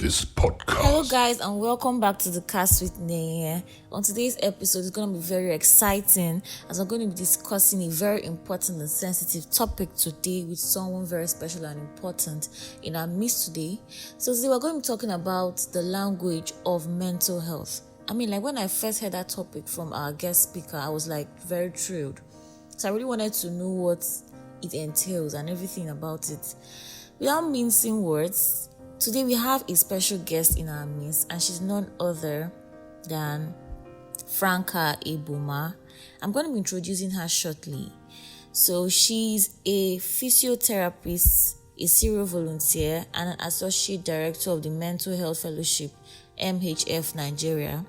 this podcast. Hello guys, and welcome back to the Cast with Neye. On today's episode, it's going to be very exciting as I'm going to be discussing a very important and sensitive topic today with someone very special and important in our midst today. So today we're going to be talking about the language of mental health. When I first heard that topic from our guest speaker, I was very thrilled. So I really wanted to know what it entails and everything about it. Without mincing words, today we have a special guest in our midst, and she's none other than Franca Eboma. I'm going to be introducing her shortly. So she's a physiotherapist, a serial volunteer, and an associate director of the Mental Health Fellowship, MHF Nigeria.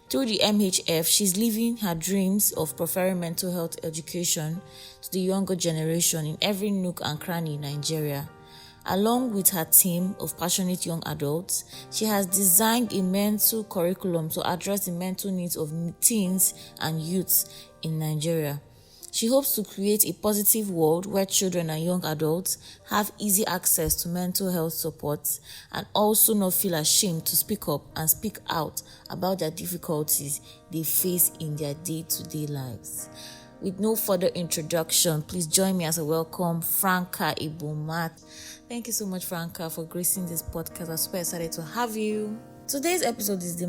Through the MHF, she's living her dreams of proffering mental health education to the younger generation in every nook and cranny in Nigeria. Along with her team of passionate young adults, she has designed a mental curriculum to address the mental needs of teens and youths in Nigeria. She hopes to create a positive world where children and young adults have easy access to mental health support and also not feel ashamed to speak up and speak out about their difficulties they face in their day-to-day lives. With no further introduction, please join me as I welcome Franca Eboma. Thank you so much, Franca, for gracing this podcast. I'm super excited to have you. Today's episode is the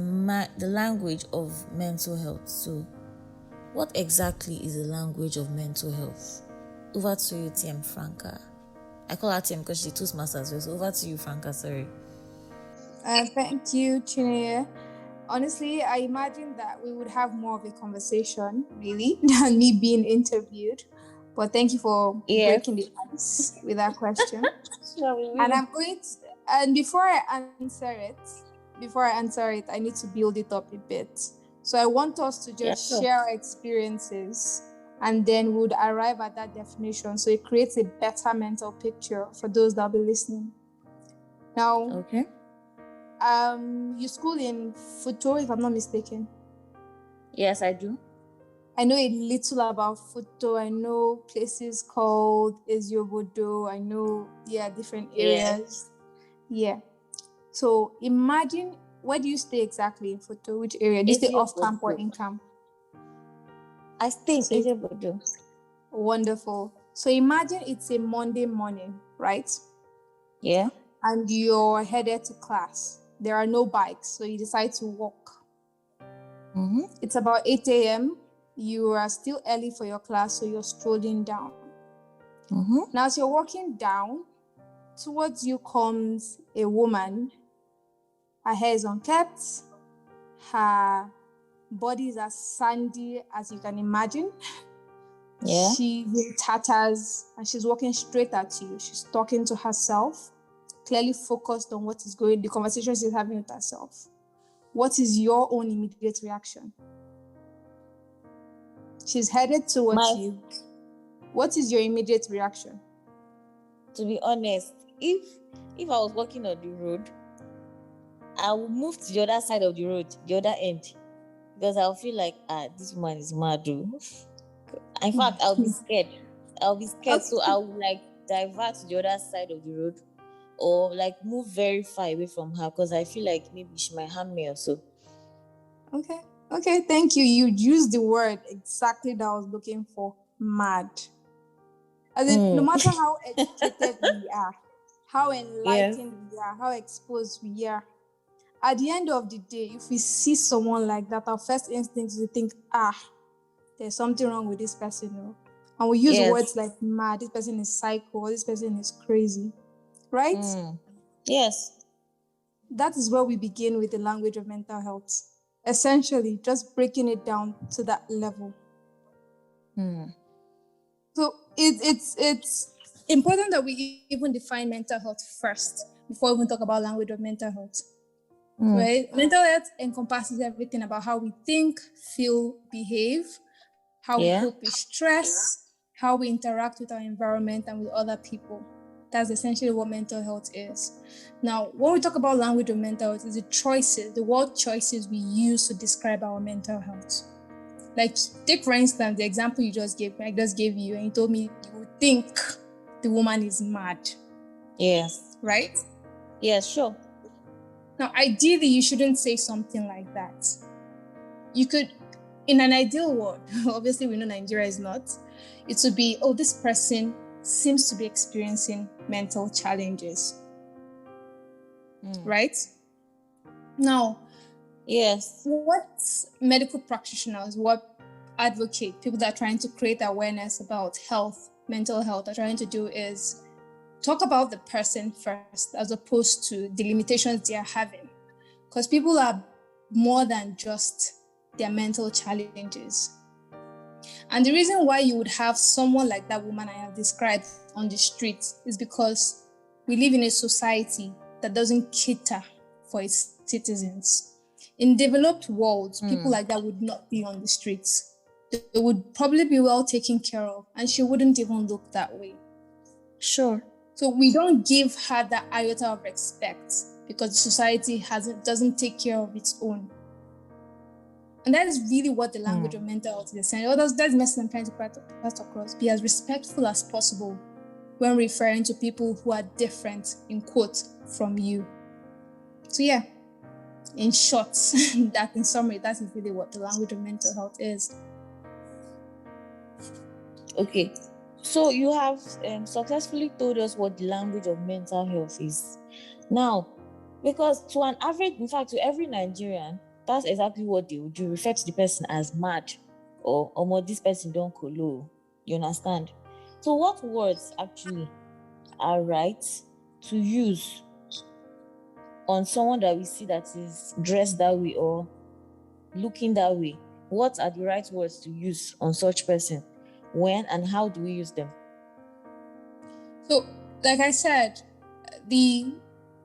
language of mental health. So, what exactly is the language of mental health? Over to you, TM Franca. I call her TM because she's Toastmaster as well. So, over to you, Franca. Sorry. Thank you, Chineye. Honestly, I imagine that we would have more of a conversation, really, than me being interviewed. But thank you for breaking the ice with that question. And I'm going to, and before I answer it, I need to build it up a bit. So I want us to just share our experiences, and then we would arrive at that definition. So it creates a better mental picture for those that will be listening. Now, you school in Futo, if I'm not mistaken. Yes, I do. I know a little about Futo. I know places called Eziobodo. I know, different areas. Yeah. So imagine, where do you stay exactly in Futo? Which area? Do you stay off camp or in camp? I stay in Eziobodo. Wonderful. So imagine it's a Monday morning, right? Yeah. And you're headed to class. There are no bikes, so you decide to walk. Mm-hmm. It's about 8 a.m. You are still early for your class, so you're strolling down. Mm-hmm. Now, as you're walking down, towards you comes a woman. Her hair is unkept. Her body is as sandy as you can imagine. Yeah. She's in tatters, and she's walking straight at you. She's talking to herself, clearly focused on the conversation she's having with herself. What is your own immediate reaction? She's headed towards you. What is your immediate reaction? To be honest, if I was walking on the road, I would move to the other side of the road, the other end, because I'll feel like, this woman is mad. In fact, I'll be scared. Okay. So I would divert to the other side of the road, or move very far away from her, because I feel like maybe she might harm me or so. Okay, thank you. You used the word exactly that I was looking for. Mad. As in, no matter how educated we are, how enlightened we are, how exposed we are, at the end of the day, if we see someone like that, our first instinct is to think, there's something wrong with this person. And we use words like mad, this person is psycho, or this person is crazy. Right? Yes. That is where we begin with the language of mental health. Essentially, just breaking it down to that level. So it's important that we even define mental health first before we even talk about language of mental health. Right? Mental health encompasses everything about how we think, feel, behave, how we cope with stress, how we interact with our environment and with other people. That's essentially what mental health is. Now, when we talk about language of mental health, it's the word choices we use to describe our mental health. Take for instance, the example you just gave me, I just gave you, and you told me you would think the woman is mad. Yes. Right? Yes, sure. Now, ideally, you shouldn't say something like that. You could, in an ideal world, obviously we know Nigeria is not, it would be, oh, this person seems to be experiencing mental challenges. Right? Now, yes, what medical practitioners, what advocate, people that are trying to create awareness about health, mental health, are trying to do is talk about the person first, as opposed to the limitations they are having. Because people are more than just their mental challenges. And the reason why you would have someone like that woman I have described on the street is because we live in a society that doesn't cater for its citizens. In developed worlds, people like that would not be on the streets. They would probably be well taken care of, and she wouldn't even look that way. sure. So we don't give her that iota of respect because the society doesn't take care of its own. And that is really what the language of mental health is saying. That's the message I'm trying to pass across. Be as respectful as possible when referring to people who are different, in quote, from you. So yeah, in short, that in summary, that is really what the language of mental health is. Okay, so you have successfully told us what the language of mental health is. Now, because to an average, in fact, to every Nigerian, that's exactly what they would do. Refer to the person as mad, or this person don't colo. You understand? So, what words actually are right to use on someone that we see that is dressed that way or looking that way? What are the right words to use on such person? When and how do we use them? So, like I said, the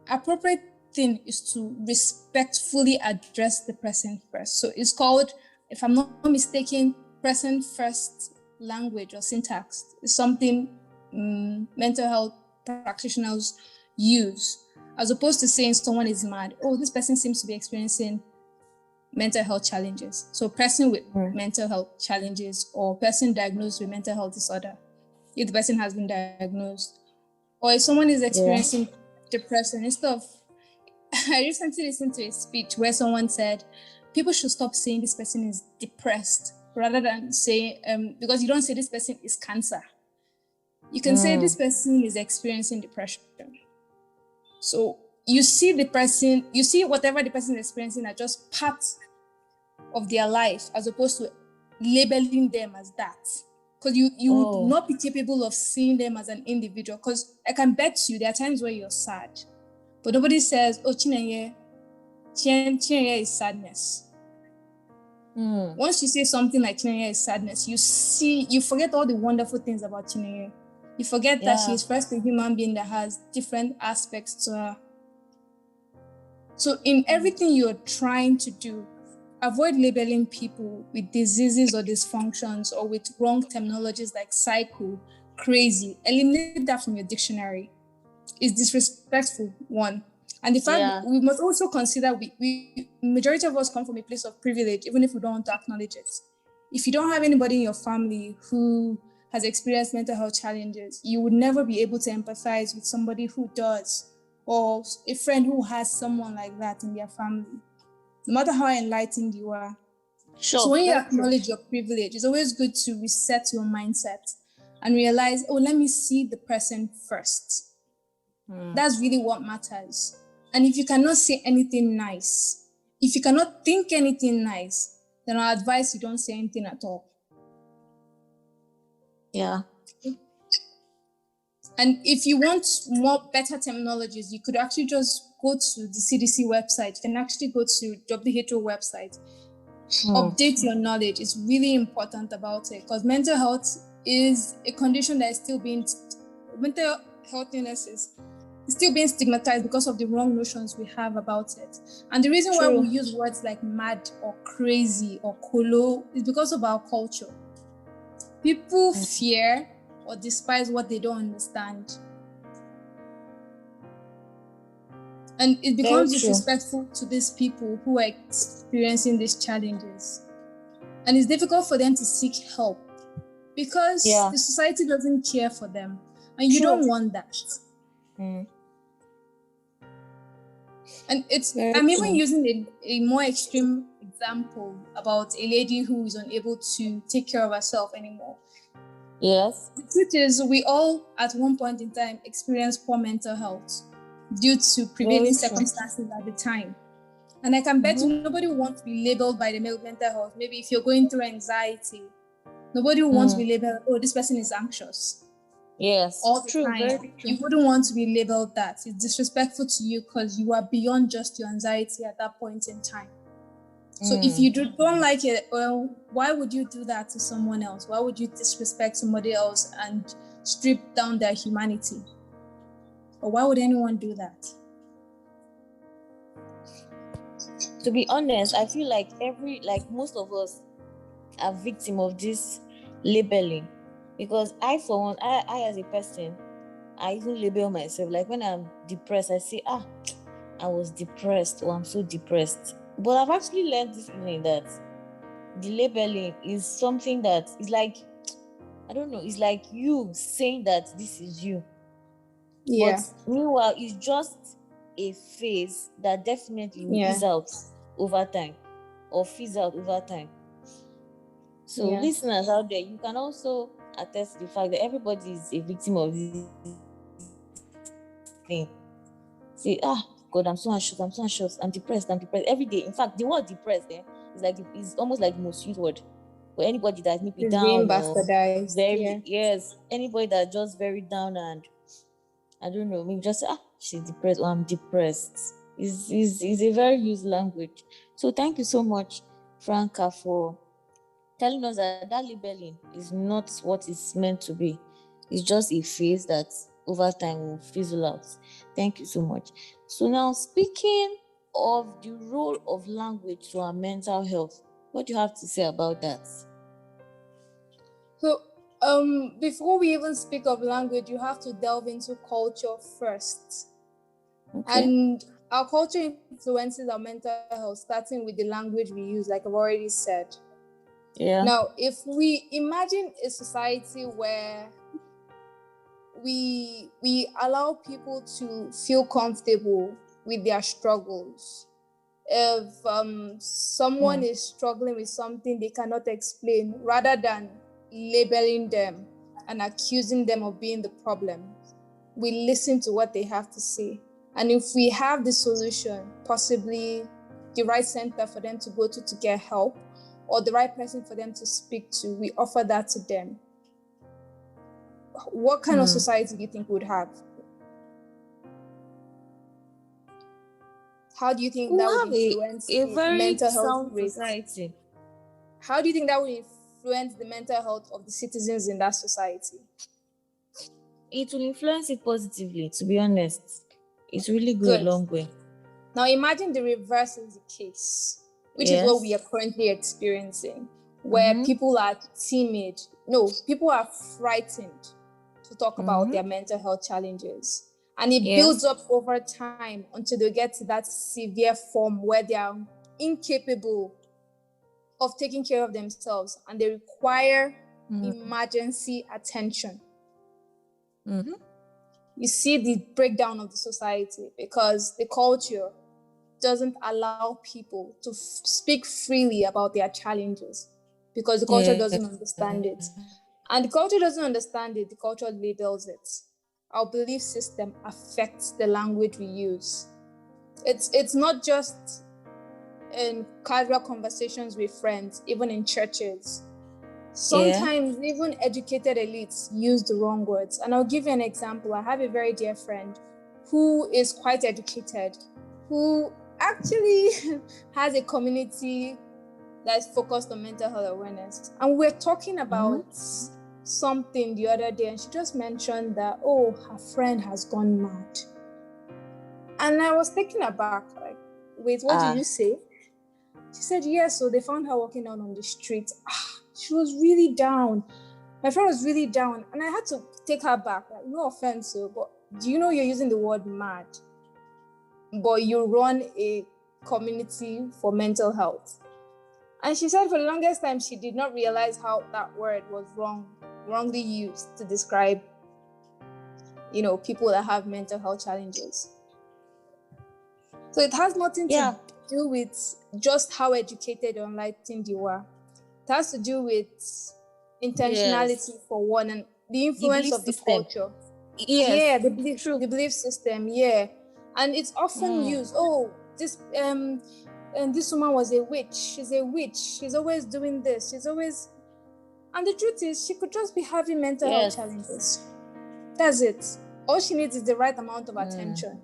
appropriate thing is to respectfully address the person first. So it's called, if I'm not mistaken, person first language or syntax. It's something mental health practitioners use, as opposed to saying someone is mad. Oh, this person seems to be experiencing mental health challenges. So person with mental health challenges, or person diagnosed with mental health disorder, if the person has been diagnosed. Or if someone is experiencing depression, instead of, I recently listened to a speech where someone said, people should stop saying this person is depressed, rather than say, because you don't say this person is cancer. You can say this person is experiencing depression. So you see the person, you see whatever the person is experiencing are just parts of their life, as opposed to labeling them as that. Because you would not be capable of seeing them as an individual. Because I can bet you there are times where you're sad, but nobody says, oh, Chinenye is sadness. Once you say something like Chinenye is sadness, you forget all the wonderful things about Chinenye. You forget that she is first a human being that has different aspects to her. So in everything you're trying to do, avoid labeling people with diseases or dysfunctions or with wrong terminologies like psycho, crazy. Eliminate that from your dictionary. It's disrespectful, one. And the fact we must also consider we majority of us come from a place of privilege, even if we don't want to acknowledge it. If you don't have anybody in your family who has experienced mental health challenges, you would never be able to empathize with somebody who does, or a friend who has someone like that in their family, no matter how enlightened you are. Sure, so when you acknowledge your privilege, it's always good to reset your mindset and realize, oh, let me see the person first. That's really what matters. And if you cannot say anything nice, if you cannot think anything nice, then I advise you don't say anything at all. Yeah. And if you want more better terminologies, you could actually just go to the CDC website. You can actually go to WHO website. Update your knowledge. It's really important about it, because mental health is a condition that is still being, mental health illnesses is still being stigmatized because of the wrong notions we have about it. And the reason why we use words like mad or crazy or colo is because of our culture. People fear or despise what they don't understand. And it becomes disrespectful to these people who are experiencing these challenges. And it's difficult for them to seek help because the society doesn't care for them. And you don't want that. And Very I'm even true. using a more extreme example about a lady who is unable to take care of herself anymore. Yes. The truth is, we all at one point in time experience poor mental health due to prevailing Very true. circumstances at the time. And I can bet you nobody wants to be labeled by the mental health. Maybe if you're going through anxiety, nobody wants to be labeled, oh, this person is anxious Yes. all the True. time. Very true. You wouldn't want to be labeled that. It's disrespectful to you because you are beyond just your anxiety at that point in time. So if you don't like it, well, why would you do that to someone else? Why would you disrespect somebody else and strip down their humanity? Or why would anyone do that? To be honest, I feel like most of us are victim of this labeling, because for one, I as a person, I even label myself. Like when I'm depressed, I say, I was depressed, or I'm so depressed. But I've actually learned this evening that the labeling is something that is like, I don't know, it's like you saying that this is you. Yeah. But meanwhile, it's just a phase that definitely will ease out over time, or fizz out over time. So listeners out there, you can also attest to the fact that everybody is a victim of this thing. Say, God, I'm so anxious, I'm depressed every day. In fact, the word depressed is almost like the most used word for anybody that may be It's being down or bastardized. very, yes, anybody that's just very down and I don't know, maybe just say, she's depressed or I'm depressed. Is a very used language. So thank you so much, Franca, for telling us that labeling is not what it's meant to be. It's just a phase that over time will fizzle out. Thank you so much. So now, speaking of the role of language to our mental health, what do you have to say about that? So, before we even speak of language, you have to delve into culture first. Okay. And our culture influences our mental health, starting with the language we use, like I've already said. Yeah. Now, if we imagine a society where we allow people to feel comfortable with their struggles, if someone is struggling with something they cannot explain, rather than labeling them and accusing them of being the problem, we listen to what they have to say. And if we have the solution, possibly the right center for them to go to get help, or the right person for them to speak to, we offer that to them. What kind of society do you think we would have? How do you think that would influence a the very mental health sound rate? society? How do you think that would influence the mental health of the citizens in that society? It will influence it positively, to be honest. It really go a long way. Now imagine the reverse is the case, which is what we are currently experiencing, where people are timid. No, people are frightened to talk about their mental health challenges. And it builds up over time until they get to that severe form where they are incapable of taking care of themselves and they require emergency attention. You see the breakdown of the society because the culture doesn't allow people to speak freely about their challenges because the culture doesn't understand it. And the culture doesn't understand it, the culture labels it. Our belief system affects the language we use. It's not just in casual conversations with friends, even in churches. Sometimes even educated elites use the wrong words. And I'll give you an example. I have a very dear friend who is quite educated, who actually has a community that's focused on mental health awareness. And we're talking about something the other day, and she just mentioned that, her friend has gone mad. And I was taken aback, like, wait, what did you say? She said, yes, so they found her walking down on the street. She was really down. My friend was really down, and I had to take her back. Like, no offense, but do you know you're using the word mad? But you run a community for mental health. And she said for the longest time, she did not realize how that word was wrongly used to describe, people that have mental health challenges. So it has nothing Yeah. to do with just how educated or enlightened you are. It has to do with intentionality Yes. for one, and the The influence belief of the system. culture. Yes. Yeah, True. the belief system. Yeah, and it's often used. Oh, this and this woman was a witch. She's a witch. She's always doing this. She's always. And the truth is, she could just be having mental health Yes. challenges. That's it. All she needs is the right amount of attention.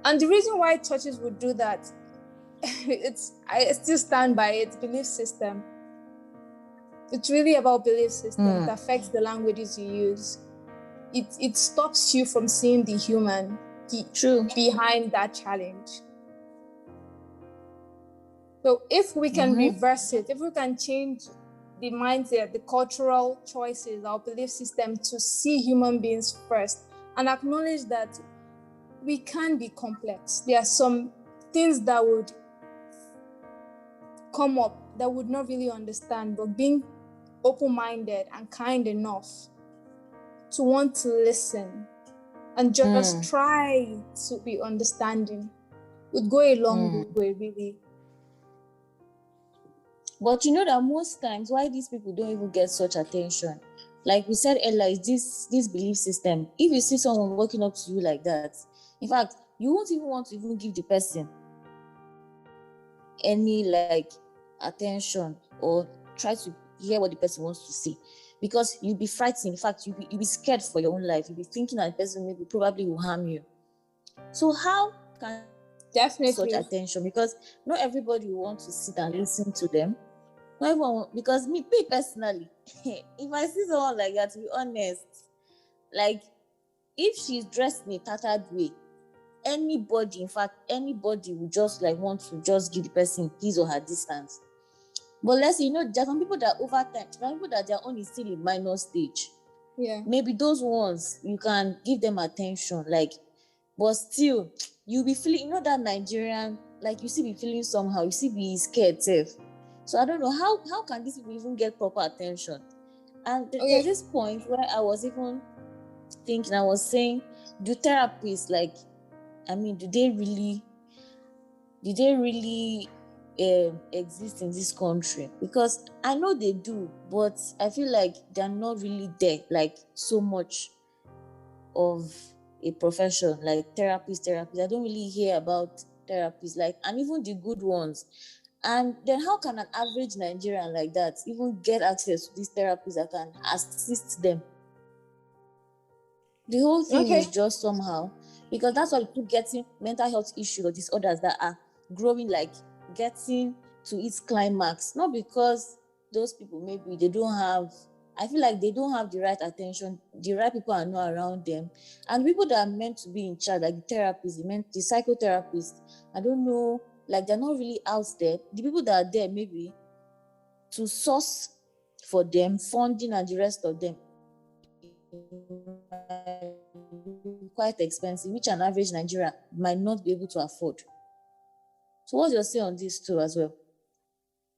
And the reason why churches would do that, I still stand by it. Belief system. It's really about belief system. It affects the languages you use. It stops you from seeing the human True. behind that challenge. So if we can reverse it, if we can change the mindset, the cultural choices, our belief system to see human beings first and acknowledge that we can be complex. There are some things that would come up that would not really understand, but being open-minded and kind enough to want to listen and just try to be understanding would go a long way, really. But you know that most times why these people don't even get such attention, like we said earlier, is this belief system. If you see someone walking up to you like that, in fact, you won't even want to even give the person any like attention or try to hear what the person wants to say, because you'll be frightened. In fact, you'll be scared for your own life. You'll be thinking that the person maybe probably will harm you. So how can such Definitely. attention? Because not everybody will want to sit and listen to them. Not everyone, because me personally, if I see someone like that, to be honest, like if she's dressed in a tattered way, anybody, in fact, anybody will just like want to just give the person his or her distance. But let's say, there are some people that over time, there are people that their own is still in minor stage. Yeah. Maybe those ones you can give them attention, like, but still you'll be feeling, that Nigerian, like you still be feeling somehow, you still be scared safe. So I don't know how can these people even get proper attention. And there's this point where I was even thinking, I was saying, do therapists, like, I mean, do they really exist in this country? Because I know they do, but I feel like they're not really there, like so much of a profession like therapists. I don't really hear about therapists, like, and even the good ones. And then how can an average Nigerian like that even get access to these therapists that can assist them? The whole thing is just somehow, because that's why people getting mental health issues or disorders that are growing, like getting to its climax, not because those people maybe they don't have, I feel like they don't have the right attention, the right people are not around them, and people that are meant to be in charge, like the therapists, the psychotherapists, I don't know, like they're not really out there. The people that are there maybe to source for them funding and the rest of them quite expensive, which an average Nigerian might not be able to afford. So what's your say on this too as well?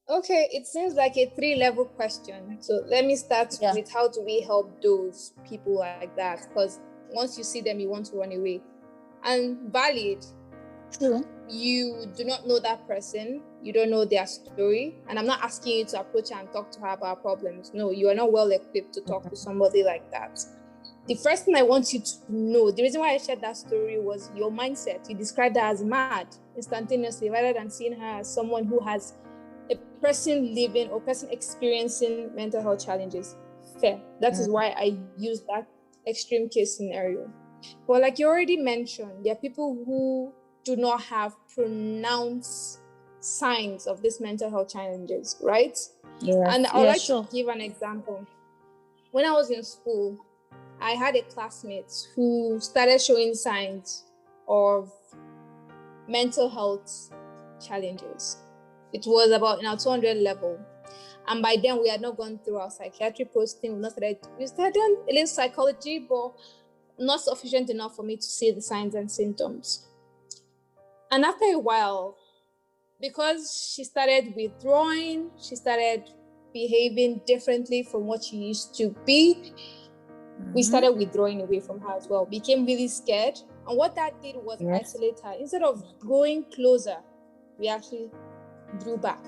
Okay, it seems like a 3-level question. So let me start with how do we help those people like that? Because once you see them, you want to run away. And valid. True. You do not know that person. You don't know their story. And I'm not asking you to approach her and talk to her about problems. No, you are not well equipped to talk to somebody like that. The first thing I want you to know, the reason why I shared that story was your mindset. You described her as mad instantaneously rather than seeing her as someone who has a person living or person experiencing mental health challenges. Fair. That is why I used that extreme case scenario. But like you already mentioned, there are people who do not have pronounced signs of these mental health challenges, right? Yeah. And I would like to give an example. When I was in school, I had a classmate who started showing signs of mental health challenges. It was about in our 200 level. And by then we had not gone through our psychiatry posting. We started doing a little psychology, but not sufficient enough for me to see the signs and symptoms. And after a while, because she started withdrawing, she started behaving differently from what she used to be, we started withdrawing away from her as well. Became really scared. And what that did was Yes. isolate her. Instead of growing closer, we actually drew back.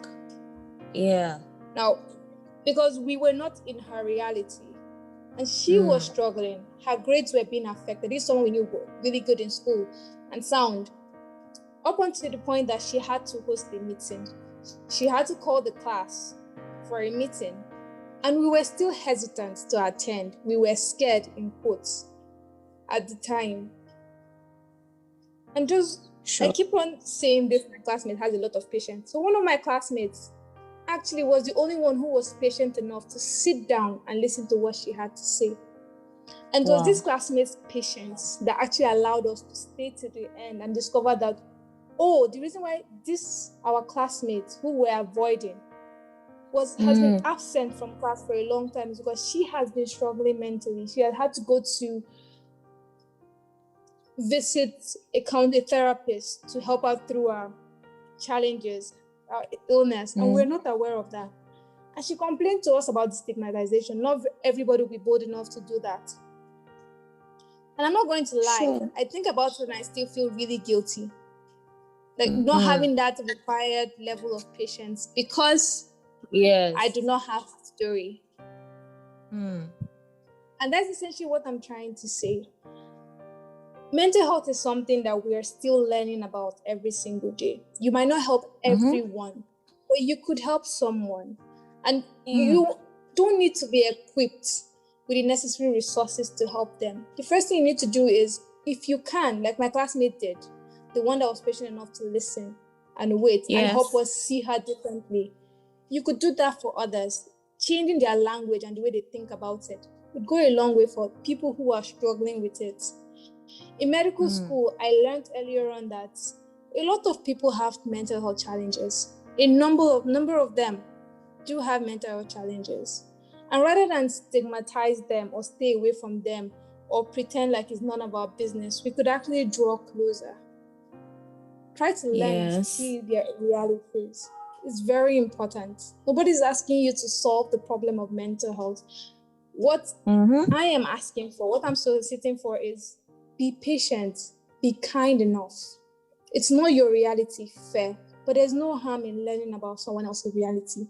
Yeah. Now, because we were not in her reality and she was struggling, her grades were being affected. This is someone we knew were really good in school and sound, up until the point that she had to host a meeting. She had to call the class for a meeting, and we were still hesitant to attend. We were scared, in quotes, at the time. And just, I keep on saying this, my classmate has a lot of patience. So one of my classmates actually was the only one who was patient enough to sit down and listen to what she had to say. And it was this classmate's patience that actually allowed us to stay to the end and discover that, the reason why our classmates who were avoiding has been absent from class for a long time is because she has been struggling mentally. She had to go to visit a therapist to help her through her challenges, her illness, and we're not aware of that. And she complained to us about the stigmatization. Not everybody will be bold enough to do that. And I'm not going to lie. I think about it and I still feel really guilty. Like not having that required level of patience because I do not have a story. And that's essentially what I'm trying to say. Mental health is something that we are still learning about every single day. You might not help everyone, but you could help someone. And you don't need to be equipped with the necessary resources to help them. The first thing you need to do is, if you can, like my classmate did, the one that was patient enough to listen and wait and help us see her differently, you could do that for others. Changing their language and the way they think about it would go a long way for people who are struggling with it. In medical school, I learned earlier on that a lot of people have mental health challenges. A number of them do have mental health challenges. And rather than stigmatize them or stay away from them or pretend like it's none of our business, we could actually draw closer. Try to learn and see their realities. It's very important. Nobody's asking you to solve the problem of mental health. What I am asking for, what I'm soliciting for is be patient, be kind enough. It's not your reality, fair, but there's no harm in learning about someone else's reality.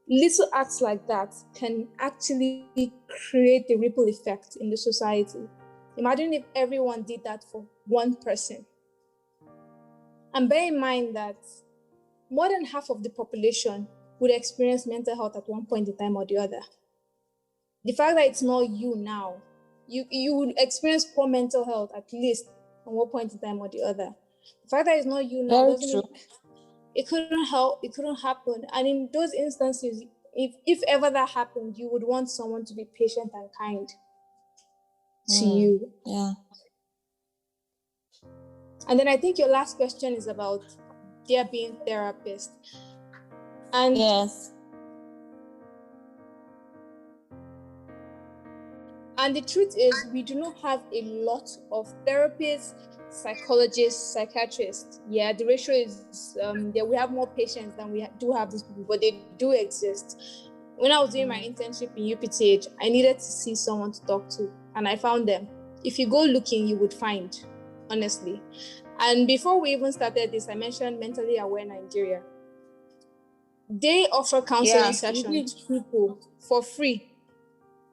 Little acts like that can actually create a ripple effect in the society. Imagine if everyone did that for one person. And bear in mind that more than half of the population would experience mental health at one point in time or the other. The fact that it's not you now, you would experience poor mental health at least at one point in time or the other. The fact that it's not you now doesn't mean it couldn't help, it couldn't happen. And in those instances, if ever that happened, you would want someone to be patient and kind to you. Yeah. And then I think your last question is about there being therapists. And and the truth is, we do not have a lot of therapists, psychologists, psychiatrists. Yeah, the ratio is we have more patients than we do have these people, but they do exist. When I was doing my internship in UPTH, I needed to see someone to talk to, and I found them. If you go looking, you would find, honestly. And before we even started this, I mentioned Mentally Aware Nigeria. They offer counseling sessions to people for free.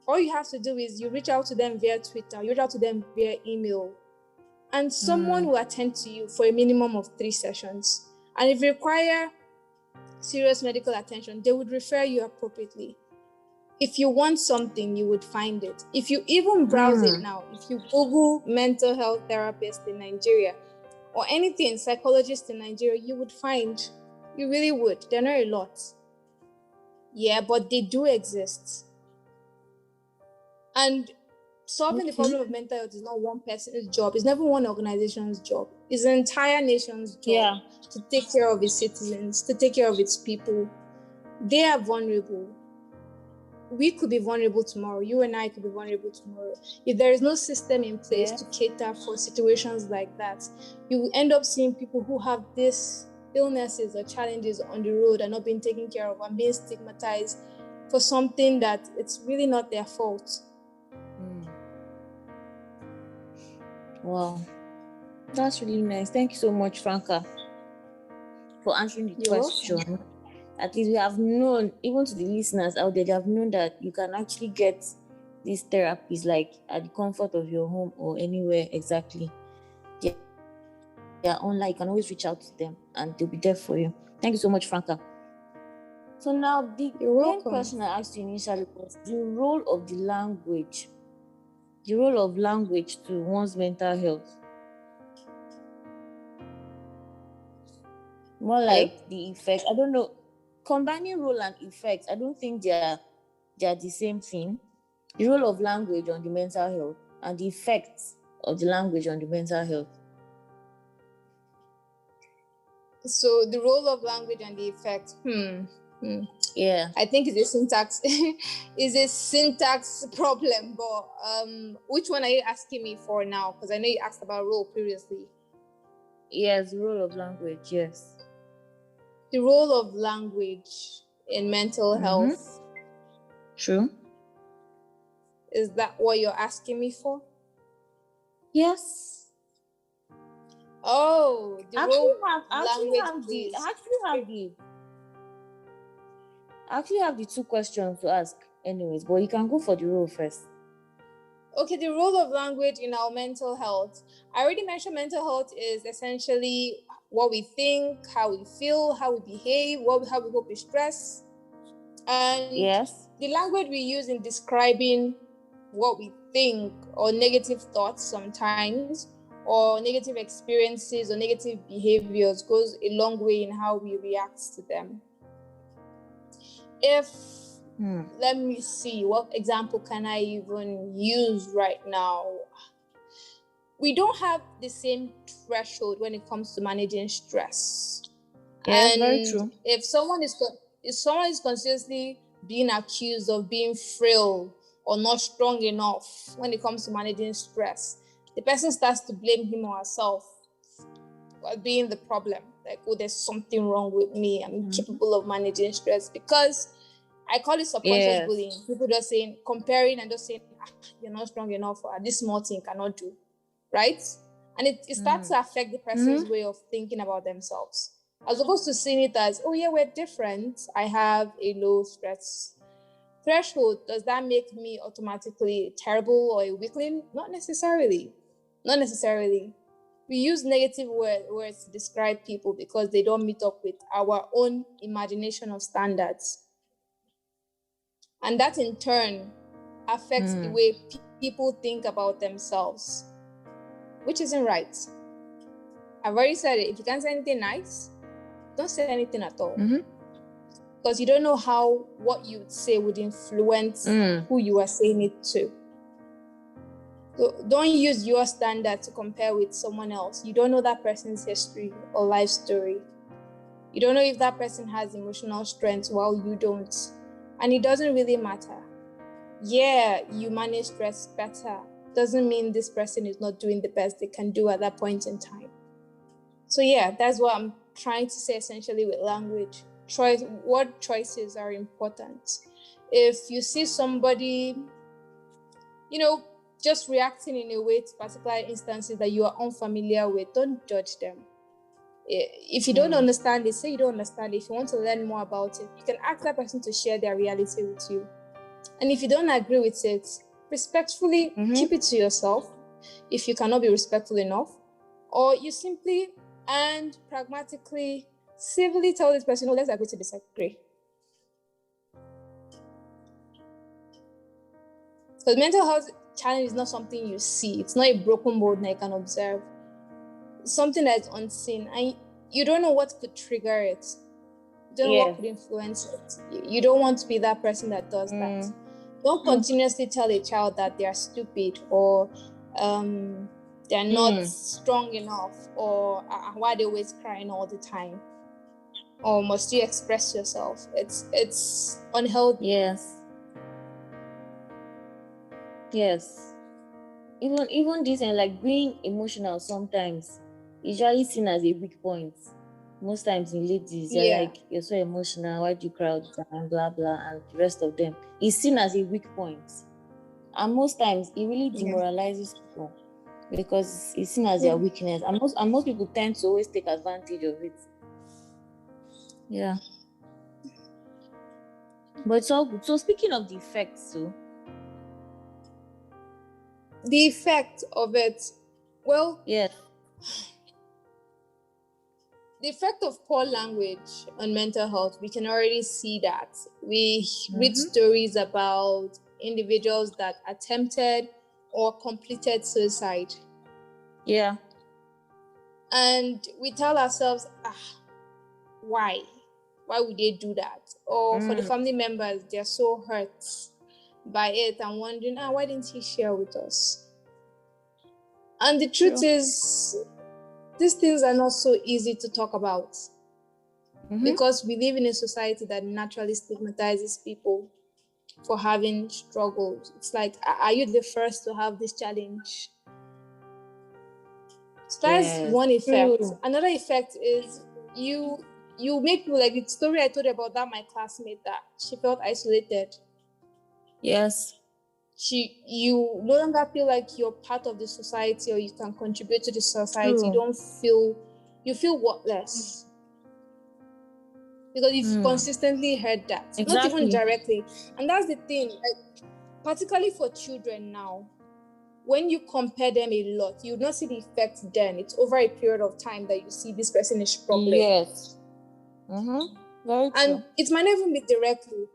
All you have to do is you reach out to them via Twitter, you reach out to them via email, and someone will attend to you for a minimum of 3 sessions. And if you require serious medical attention, they would refer you appropriately. If you want something, you would find it. If you even browse it now, if you Google mental health therapist in Nigeria or anything, psychologist in Nigeria, you would find, you really would. There are not a lot. Yeah, but they do exist. And solving the problem of mental health is not one person's job. It's never one organization's job. It's an entire nation's job to take care of its citizens, to take care of its people. They are vulnerable. We could be vulnerable tomorrow. You and I could be vulnerable tomorrow. If there is no system in place to cater for situations like that, you will end up seeing people who have these illnesses or challenges on the road and not being taken care of and being stigmatized for something that it's really not their fault. Wow. That's really nice. Thank you so much, Franca, for answering the You're question. welcome. At least we have known, even to the listeners out there, they have known that you can actually get these therapies like at the comfort of your home or anywhere exactly. They are online. You can always reach out to them and they'll be there for you. Thank you so much, Franca. So now the You're main welcome. question I asked you initially was the role of the language. The role of language to one's mental health. More like the effect. I don't know. Combining role and effect, I don't think they are the same thing. The role of language on the mental health and the effects of the language on the mental health. So the role of language and the effect. Yeah. I think it's a syntax is a syntax problem. But which one are you asking me for now? Because I know you asked about role previously. Yes, the role of language, yes. The role of language in mental health. True. Is that what you're asking me for? Yes. Oh, the role I actually have the two questions to ask anyways, but you can go for the role first. Okay, the role of language in our mental health. I already mentioned mental health is essentially what we think, how we feel, how we behave, how we cope with stress. And yes, the language we use in describing what we think or negative thoughts sometimes or negative experiences or negative behaviors goes a long way in how we react to them. Let me see, what example can I even use right now? We don't have the same threshold when it comes to managing stress. Yes, and very true. If someone is consistently being accused of being frail or not strong enough when it comes to managing stress, the person starts to blame him or herself for being the problem. Like, oh, there's something wrong with me. I'm incapable of managing stress, because I call it subconscious bullying. People just saying, comparing and just saying, you're not strong enough, or this small thing cannot do, right? And it starts to affect the person's way of thinking about themselves. As opposed to seeing it as, oh yeah, we're different. I have a low stress threshold. Does that make me automatically terrible or a weakling? Not necessarily. Not necessarily. We use negative words to describe people because they don't meet up with our own imagination of standards. And that in turn affects the way people think about themselves, which isn't right. I've already said it. If you can't say anything nice, don't say anything at all. Because you don't know how what you would say would influence who you are saying it to. So don't use your standard to compare with someone else. You don't know that person's history or life story. You don't know if that person has emotional strength while you don't. And it doesn't really matter. Yeah, you manage stress better. Doesn't mean this person is not doing the best they can do at that point in time. So yeah, that's what I'm trying to say essentially with language. What choices are important? If you see somebody, just reacting in a way to particular instances that you are unfamiliar with, don't judge them. If you don't understand it, say you don't understand it. If you want to learn more about it, you can ask that person to share their reality with you. And if you don't agree with it, respectfully keep it to yourself if you cannot be respectful enough. Or you simply and pragmatically, civilly tell this person, let's agree to disagree. Because mental health challenge is not something you see. It's not a broken mold that you can observe. It's something that's unseen. And you don't know what could trigger it. You don't know what could influence it. You don't want to be that person that does that. Don't continuously tell a child that they are stupid or they're not strong enough, or why they always crying all the time, or must you express yourself. It's unhealthy. Yes. Even this, and like being emotional sometimes usually seen as a weak point. Most times in ladies, they're like, you're so emotional, why do you cry all the time, blah blah, and the rest of them. It's seen as a weak point. And most times it really demoralizes people. because it's seen as their weakness, and most people tend to always take advantage of it. Yeah. But it's all good. So speaking of the effects too. The effect of it, well, Yes. the effect of poor language on mental health, we can already see that. We read stories about individuals that attempted or completed suicide. Yeah. And we tell ourselves, why? Why would they do that? Or for the family members, they're so hurt by it and wondering, why didn't he share with us? And the truth is, these things are not so easy to talk about because we live in a society that naturally stigmatizes people for having struggles. It's like, are you the first to have this challenge? So that's one effect. Another effect is you make people, like the story I told you about that my classmate, that she felt isolated. Yes. You no longer feel like you're part of the society or you can contribute to the society. You feel worthless. Because you've consistently heard that. Exactly. Not even directly. And that's the thing, like, particularly for children now, when you compare them a lot, you not see the effect then. It's over a period of time that you see this person is struggling. Yes. Very true. And it might not even be directly.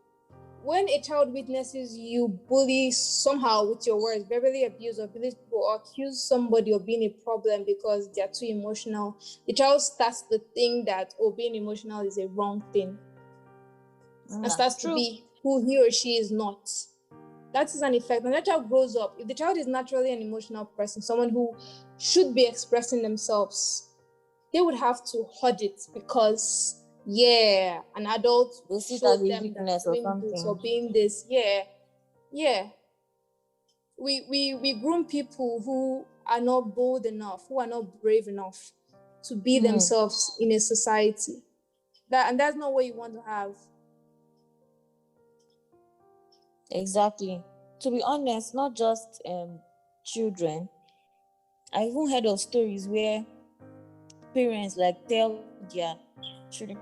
When a child witnesses you bully somehow with your words, verbally abuse or village people, or accuse somebody of being a problem because they're too emotional, the child starts to think that, being emotional is a wrong thing. And starts to be who he or she is not. That is an effect. When that child grows up, if the child is naturally an emotional person, someone who should be expressing themselves, they would have to hide it because, an adult showed them that doing this or being this. We groom people who are not bold enough, who are not brave enough to be themselves in a society. That's not what you want to have. Exactly. To be honest, not just children. I even heard of stories where parents like tell their children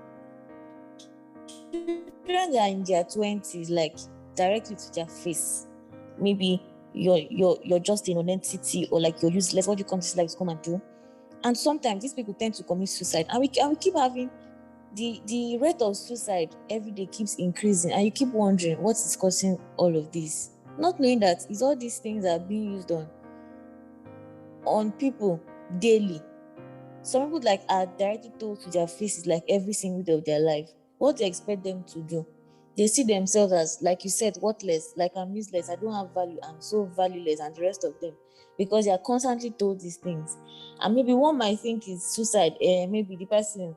that are in their 20s, like directly to their face, maybe you're just an entity, or like you're useless. What do you come to this life to come and do? And sometimes these people tend to commit suicide, and we keep having the rate of suicide every day keeps increasing, and you keep wondering what is causing all of this, not knowing that it's all these things that are being used on people daily. Some people like are directly told to their faces, like every single day of their life, what they expect them to do. They see themselves as, like you said, worthless, like I'm useless, I don't have value, I'm so valueless, and the rest of them, because they are constantly told these things. And maybe one might think it's suicide, maybe the person,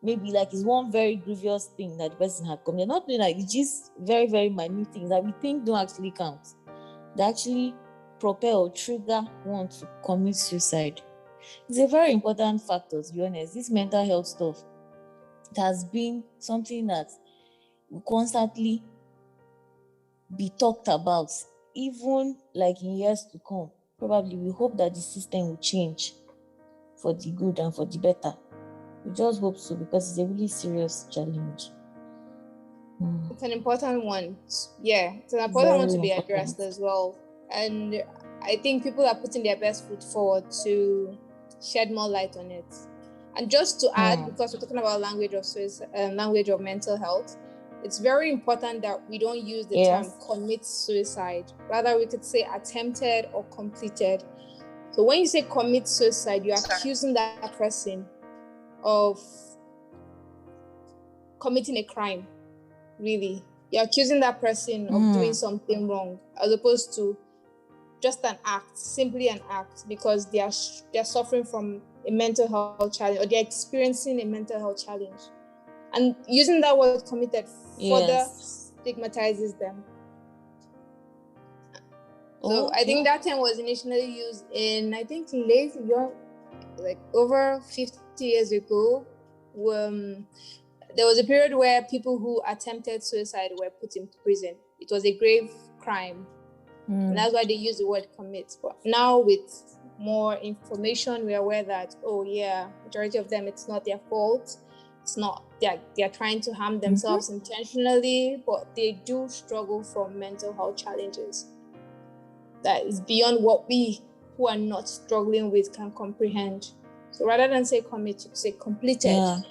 maybe like it's one very grievous thing that the person had committed. Not doing like it's just very, very minute things that we think don't actually count, that actually propel or trigger one to commit suicide. It's a very important factor, to be honest. This mental health stuff, it has been something that will constantly be talked about, even like in years to come. Probably we hope that the system will change for the good and for the better. We just hope so, because it's a really serious challenge. It's an important one. Yeah, it's an important one to be addressed as well. And I think people are putting their best foot forward to shed more light on it. And just to add, because we're talking about language of mental health, it's very important that we don't use the term commit suicide. Rather, we could say attempted or completed. So when you say commit suicide, you're accusing that person of committing a crime. Really, you're accusing that person of doing something wrong, as opposed to just an act, simply an act, because they're suffering from a mental health challenge, or they're experiencing a mental health challenge. And using that word committed further stigmatizes them. So I think that term was initially used in, I think, like over 50 years ago. There was a period where people who attempted suicide were put in prison. It was a grave crime. And that's why they use the word commit. But now with more information, we're aware that, oh yeah, majority of them, it's not their fault. It's not, they're trying to harm themselves intentionally, but they do struggle from mental health challenges that is beyond what we who are not struggling with can comprehend. So rather than say committed, say completed.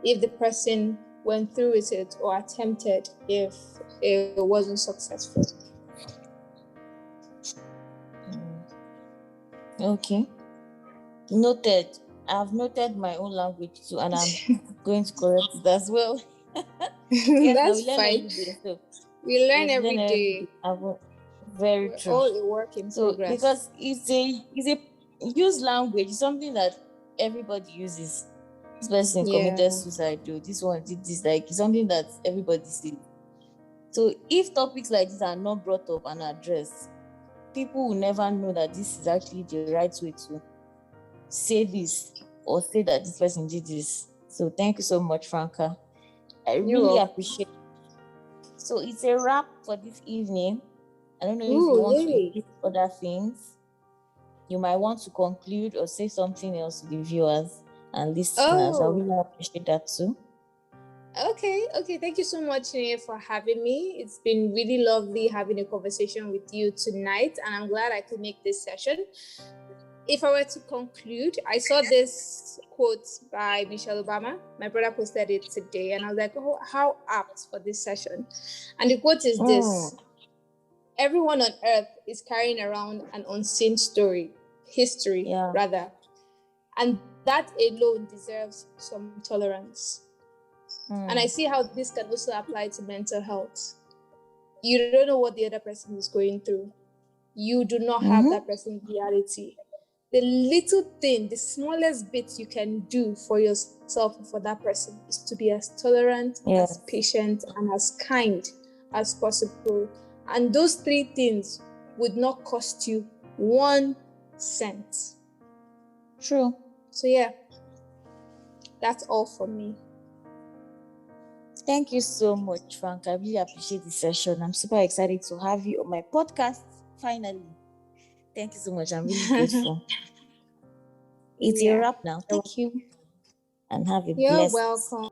If the person went through with it or attempted, if it wasn't successful. Okay. Noted. I've noted my own language too, and I'm going to correct it as well. Yes, now we That's learn fine. every day. So We learn yes, we every learn every day. day. Very We're true. all a work in progress. Because it's a used language, something that everybody uses. This person committed suicide, though. This one did this, like it's something that everybody sees. So if topics like this are not brought up and addressed, people will never know that this is actually the right way to say this or say that this person did this. So thank you so much, Franca. I really appreciate it. So it's a wrap for this evening. I don't know if you want to include other things. You might want to conclude or say something else to the viewers and listeners. I really appreciate that too. Okay. Thank you so much, Nia, for having me. It's been really lovely having a conversation with you tonight, and I'm glad I could make this session. If I were to conclude, I saw this quote by Michelle Obama. My brother posted it today, and I was like, oh, how apt for this session. And the quote is this: everyone on earth is carrying around an unseen history, rather. And that alone deserves some tolerance. And I see how this can also apply to mental health. You don't know what the other person is going through. You do not have that person's reality. The little thing, the smallest bit you can do for yourself and for that person is to be as tolerant, as patient, and as kind as possible. And those three things would not cost you 1 cent. True. So yeah, that's all from me. Thank you so much, Frank. I really appreciate this session. I'm super excited to have you on my podcast, finally. Thank you so much. I'm really grateful. It's a wrap now. Thank you. And have a blessed... You're welcome.